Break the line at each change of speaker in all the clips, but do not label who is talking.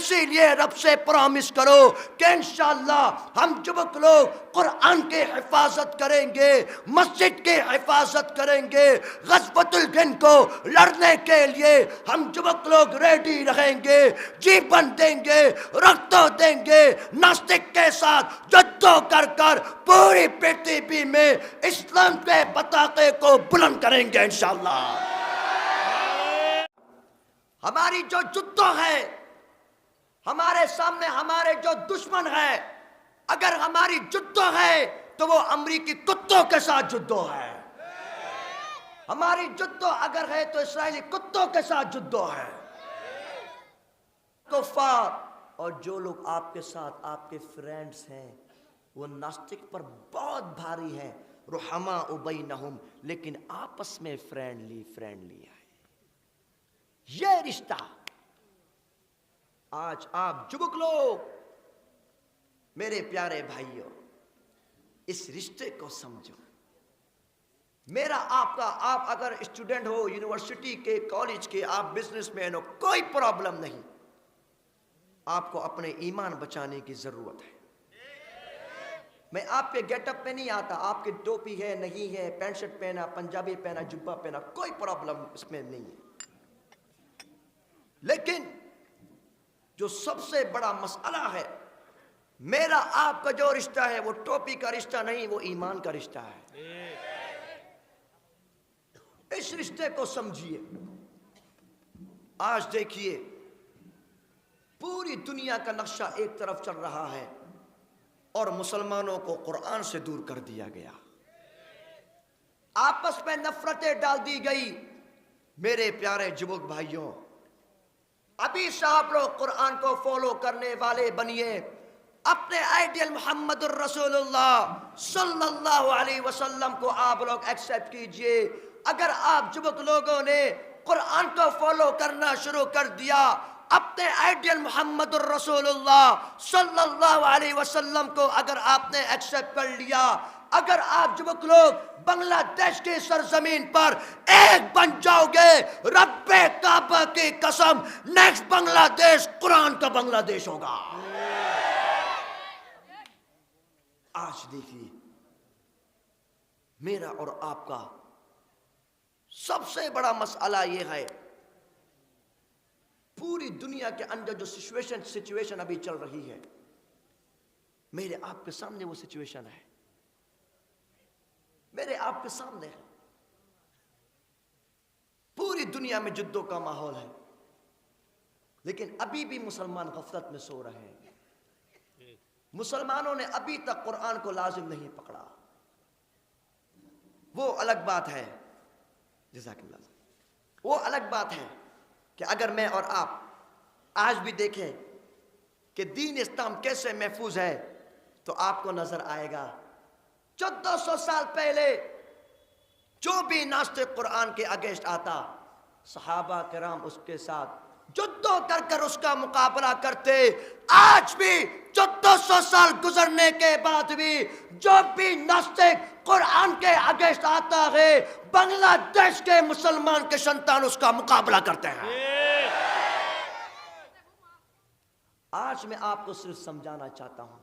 اسی لیے رب سے پرامس کرو کہ انشاءاللہ ہم جبک لوگ قرآن کی حفاظت کریں گے، مسجد کی حفاظت کریں گے، غزوۃ الہند کو لڑنے کے لیے ہم جبک لوگ ریڈی رہیں گے، جیون دیں گے، رختوں دیں گے، ناستک کے ساتھ جدو کر کر پوری پرتھوی میں اسلام کے پتاخے کو بلند کریں گے انشاءاللہ۔ ہماری جو جدو ہے، ہمارے سامنے ہمارے جو دشمن ہے، اگر ہماری جدو ہے تو وہ امریکی کتوں کے ساتھ جدو ہے، ہماری جدو اگر ہے تو اسرائیلی کتوں کے ساتھ جدو ہے۔ کفار اور جو لوگ آپ کے ساتھ آپ کے فرینڈز ہیں وہ ناستک پر بہت بھاری ہیں، رحماء بینہم، لیکن آپس میں فرینڈلی ہے۔ یہ رشتہ آج آپ جبک لوگ میرے پیارے بھائیوں اس رشتے کو سمجھو۔ میرا آپ کا، آپ اگر اسٹوڈنٹ ہو یونیورسٹی کے، کالج کے، آپ بزنس مین ہو، کوئی پرابلم نہیں، آپ کو اپنے ایمان بچانے کی ضرورت ہے۔ میں آپ کے گیٹ اپ پہ نہیں آتا، آپ کی ٹوپی ہے نہیں ہے، پینٹ شرٹ پہنا، پنجابی پہنا، جبہ پہنا، کوئی پرابلم اس میں نہیں ہے، لیکن جو سب سے بڑا مسئلہ ہے، میرا آپ کا جو رشتہ ہے وہ ٹوپی کا رشتہ نہیں، وہ ایمان کا رشتہ ہے۔ اس رشتے کو سمجھیے۔ آج دیکھیے پوری دنیا کا نقشہ ایک طرف چل رہا ہے اور مسلمانوں کو قرآن سے دور کر دیا گیا، آپس میں نفرتیں ڈال دی گئی۔ میرے پیارے جبک بھائیوں، ابھی سے آپ لوگ قرآن کو فالو کرنے والے بنیے، اپنے آئیڈیل محمد الرسول اللہ صلی اللہ علیہ وسلم کو آپ لوگ ایکسیپٹ کیجئے۔ اگر آپ جبک لوگوں نے قرآن کو فالو کرنا شروع کر دیا، اپنے آئیڈیل محمد الرسول اللہ صلی اللہ علیہ وسلم کو اگر آپ نے ایکسیپٹ کر لیا، اگر آپ جبک لوگ بنگلہ دیش کی سرزمین پر ایک بن جاؤ گے، رب کعبہ کی قسم نیکسٹ بنگلہ دیش قرآن کا بنگلہ دیش ہوگا۔ آج دیکھیے میرا اور آپ کا سب سے بڑا مسئلہ یہ ہے، پوری دنیا کے اندر جو سچویشن ابھی چل رہی ہے، میرے آپ کے سامنے وہ سچویشن ہے، میرے آپ کے سامنے ہے۔ پوری دنیا میں جدوں کا ماحول ہے، لیکن ابھی بھی مسلمان غفلت میں سو رہے ہیں۔ مسلمانوں نے ابھی تک قرآن کو لازم نہیں پکڑا۔ وہ الگ بات ہے، جزاک اللہ، وہ الگ بات ہے کہ اگر میں اور آپ آج بھی دیکھیں کہ دین اسلام کیسے محفوظ ہے تو آپ کو نظر آئے گا 1400 سال پہلے جو بھی ناستق قرآن کے اگینسٹ آتا، صحابہ کرام اس کے ساتھ جدو کر کر اس کا مقابلہ کرتے۔ آج بھی 1400 سال گزرنے کے بعد بھی جو بھی ناستق قرآن کے اگینسٹ آتا ہے، بنگلہ دیش کے مسلمان کے سنتان اس کا مقابلہ کرتے ہیں۔ آج میں آپ کو صرف سمجھانا چاہتا ہوں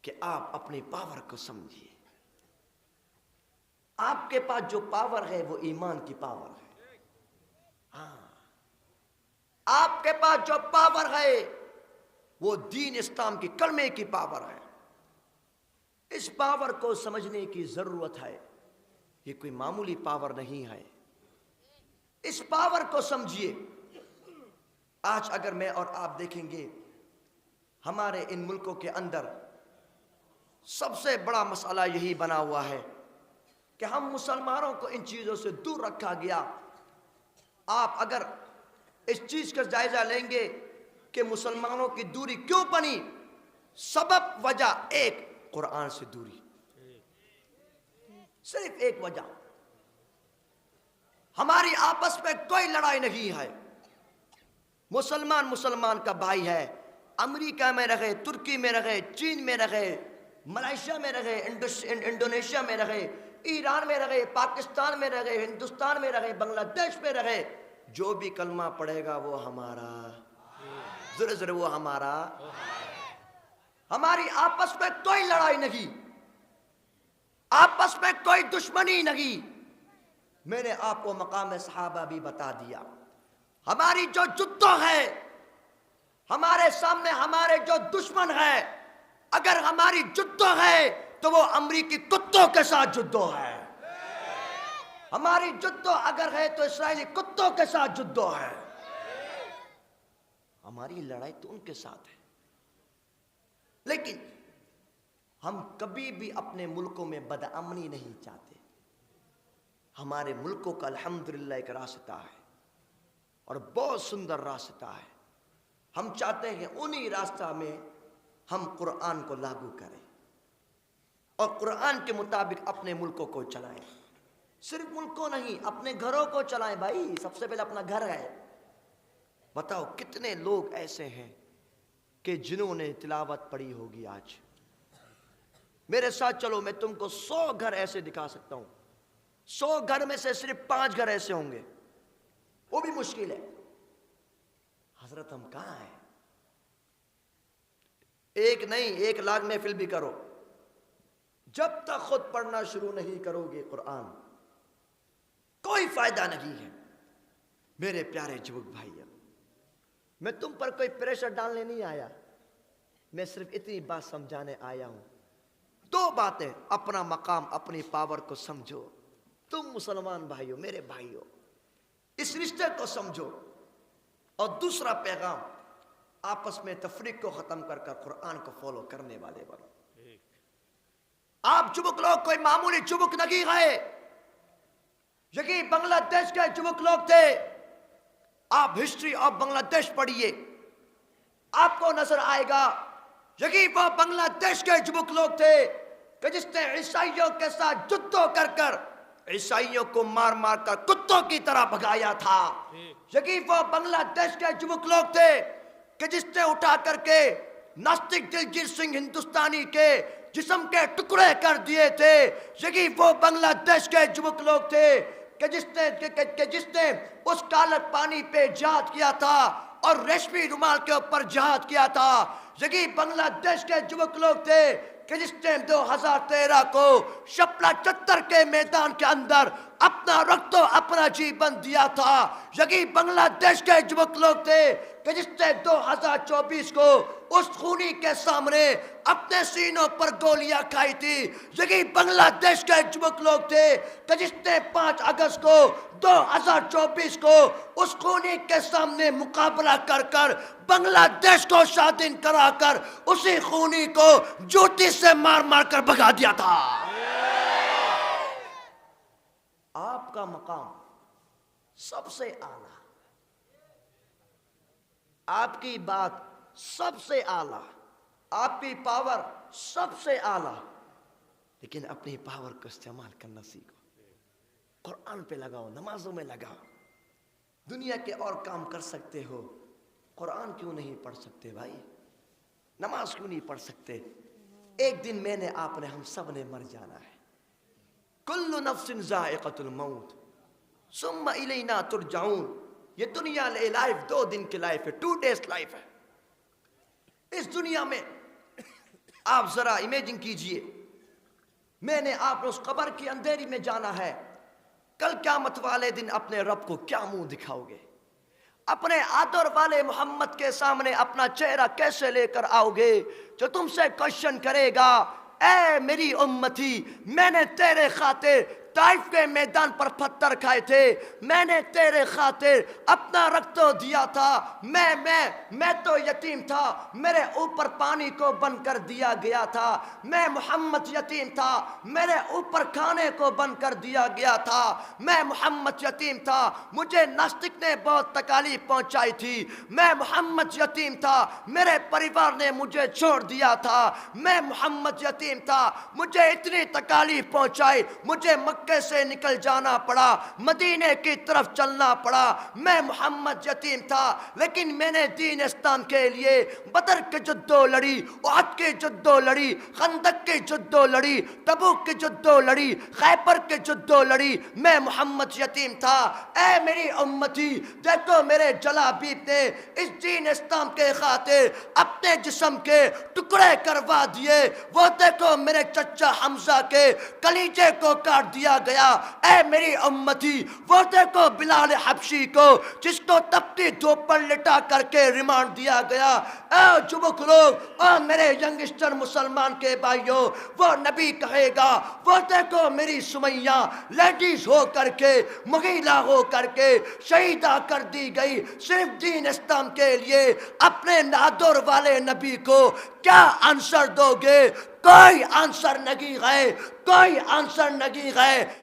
کہ آپ اپنی پاور کو سمجھیے۔ آپ کے پاس جو پاور ہے وہ ایمان کی پاور ہے۔ ہاں، آپ کے پاس جو پاور ہے وہ دین اسلام کی کلمے کی پاور ہے۔ اس پاور کو سمجھنے کی ضرورت ہے، یہ کوئی معمولی پاور نہیں ہے۔ اس پاور کو سمجھیے۔ آج اگر میں اور آپ دیکھیں گے ہمارے ان ملکوں کے اندر سب سے بڑا مسئلہ یہی بنا ہوا ہے کہ ہم مسلمانوں کو ان چیزوں سے دور رکھا گیا۔ آپ اگر اس چیز کا جائزہ لیں گے کہ مسلمانوں کی دوری کیوں بنی، سبب وجہ ایک، قرآن سے دوری، صرف ایک وجہ۔ ہماری آپس میں کوئی لڑائی نہیں ہے، مسلمان کا بھائی ہے، امریکہ میں رہے، ترکی میں رہے، چین میں رہے، ملائیشیا میں رہے، انڈونیشیا میں رہے، ایران میں رہے، پاکستان میں رہے، ہندوستان میں رہے، بنگلہ دیش میں رہے، جو بھی کلمہ پڑھے گا وہ ہمارا۔ ذرے ذرے وہ ہمارا، ہماری آپس میں کوئی لڑائی نہیں، آپس میں کوئی دشمنی نہیں۔ میں نے آپ کو مقام صحابہ بھی بتا دیا۔ ہماری جو جدو ہے، ہمارے سامنے ہمارے جو دشمن ہے، اگر ہماری جدو ہے تو وہ امریکی کتوں کے ساتھ جدو ہے، ہماری جدو اگر ہے تو اسرائیلی کتوں کے ساتھ جدو ہے، ہماری لڑائی تو ان کے ساتھ ہے۔ لیکن ہم کبھی بھی اپنے ملکوں میں بدامنی نہیں چاہتے۔ ہمارے ملکوں کا الحمدللہ ایک راستہ ہے اور بہت سندر راستہ ہے۔ ہم چاہتے ہیں انہی راستہ میں ہم قرآن کو لاگو کریں اور قرآن کے مطابق اپنے ملکوں کو چلائیں۔ صرف ملکوں نہیں، اپنے گھروں کو چلائیں بھائی، سب سے پہلے اپنا گھر ہے۔ بتاؤ کتنے لوگ ایسے ہیں کہ جنہوں نے تلاوت پڑھی ہوگی آج؟ میرے ساتھ چلو، میں تم کو 100 گھر ایسے دکھا سکتا ہوں، 100 گھر میں سے صرف 5 گھر ایسے ہوں گے، وہ بھی مشکل ہے۔ حضرت ہم کہاں ہیں؟ ایک نہیں، 1 لاکھ محفل بھی کرو، جب تک خود پڑھنا شروع نہیں کرو گے قرآن، کوئی فائدہ نہیں ہے۔ میرے پیارے جوک بھائیوں، میں تم پر کوئی پریشر ڈالنے نہیں آیا، میں صرف اتنی بات سمجھانے آیا ہوں۔ 2 باتیں، اپنا مقام، اپنی پاور کو سمجھو۔ تم مسلمان بھائیوں، میرے بھائیوں، اس رشتے کو سمجھو، اور دوسرا پیغام، آپس میں تفریق کو ختم کر کر قرآن کو فالو کرنے والے بنو۔ آپ جبک لوگ کوئی معمولی جبک نہیں گئے، یہی بنگلہ دیش کے جبک لوگ تھے۔ آپ ہسٹری آف بنگلہ دیش پڑھیے، آپ کو نظر آئے گا یہی وہ بنگلہ دیش کے جبک لوگ تھے کہ جس نے عیسائیوں کے ساتھ جدو کر کر عیسائیوں کو مار مار کر کتوں کی طرح بھگایا تھا۔ یہی وہ بنگلہ دیش کے جبک لوگ تھے کہ جس نے اٹھا کر کے ناستک دلجیت سنگھ ہندوستانی کے جسم کے ٹکڑے کر دیے تھے۔ یہی وہ بنگلہ دیش کے جبک لوگ تھے کہ جس نے اس کالر پانی پہ جہاد کیا تھا اور ریشمی رومال کے اوپر جہاد کیا تھا۔ یہی بنگلہ دیش کے جوک لوگ تھے کہ جس نے 2013 کو شپلا چتر کے میدان کے اندر اپنا رکھ تو اپنا جیون دیا تھا۔ یہی بنگلہ دیش کے جوک لوگ تھے کہ جس نے 2024 کو اس خونی کے سامنے اپنے سینوں پر گولیاں کھائی تھی۔ یہی بنگلہ دیش کے جوک لوگ تھے کہ جس نے 5 اگست کو 2024 کو اس خونی کے سامنے مقابلہ کر کر بنگلہ دیش کو شادین کرا کر اسی خونی کو جوتی سے مار مار کر بھگا دیا تھا۔ آپ کا مقام سب سے اعلیٰ، آپ کی بات سب سے اعلیٰ، آپ کی پاور سب سے اعلیٰ، لیکن اپنی پاور کو استعمال کرنا سیکھو۔ قرآن پہ لگاؤ، نمازوں میں لگاؤ۔ دنیا کے اور کام کر سکتے ہو، قرآن کیوں نہیں پڑھ سکتے بھائی؟ نماز کیوں نہیں پڑھ سکتے؟ ایک دن میں نے، آپ نے، ہم سب نے مر جانا ہے۔ کل نفس ذائقۃ الموت ثم الینا ترجعون۔ یہ دنیا لائف 2 دن کی لائف ہے، 2 days لائف ہے۔ اس دنیا میں آپ ذرا امیجن کیجئے، میں نے آپ نے اس قبر کی اندھیری میں جانا ہے۔ کل قیامت والے دن اپنے رب کو کیا منہ دکھاؤ گے؟ اپنے آدر والے محمد کے سامنے اپنا چہرہ کیسے لے کر آؤ گے جو تم سے کوشچن کرے گا، اے میری امتی، میں نے تیرے خاطر طائف کے میدان پر پتھر کھائے تھے، میں نے تیرے خاطر اپنا رکھ تو دیا تھا، میں تو یتیم تھا، میرے اوپر پانی کو بند کر دیا گیا تھا، میں محمد یتیم تھا، میرے اوپر کھانے کو بند کر دیا گیا تھا، میں محمد یتیم تھا، مجھے ناستک نے بہت تکالیف پہنچائی تھی، میں محمد یتیم تھا، میرے پریوار نے مجھے چھوڑ دیا تھا، میں محمد یتیم تھا، مجھے اتنی تکالیف پہنچائی، مجھے مکے سے نکل جانا پڑا، مدینے کی طرف چلنا پڑا۔ میں محمد یتیم تھا، لیکن میں نے دین اسلام کے لیے بدر کی جدو لڑی، احد کی جدو لڑی، خندق کی جدو لڑی، تبوک کی جدو لڑی، خیبر کی جدو لڑی۔ میں محمد یتیم تھا۔ اے میری امتی، دیکھو میرے جلابیب نے اس دین اسلام کے خاطر اپنے جسم کے ٹکڑے کروا دیے۔ وہ دیکھو میرے چچا حمزہ کے کلیجے کو کاٹ دیا گیا۔ اے میری امتی، وہ دیکھو بلال حبشی کو جس کو تپتی دھوپ پر لٹا کر کے ریمانڈ دیا گیا۔ اے جبک لوگ، اے میرے ینگسٹر مسلمان کے بھائیوں، وہ نبی کہے گا وہ دیکھو میری سمیہ لیڈیز ہو کر کے، مغیلہ ہو کر کے شہیدہ کر دی گئی صرف دین اسلام کے لیے۔ اپنے نادر والے نبی کو کیا آنسر دو گے؟ کوئی آنسر نہیں ہے، کوئی آنسر نہیں ہے۔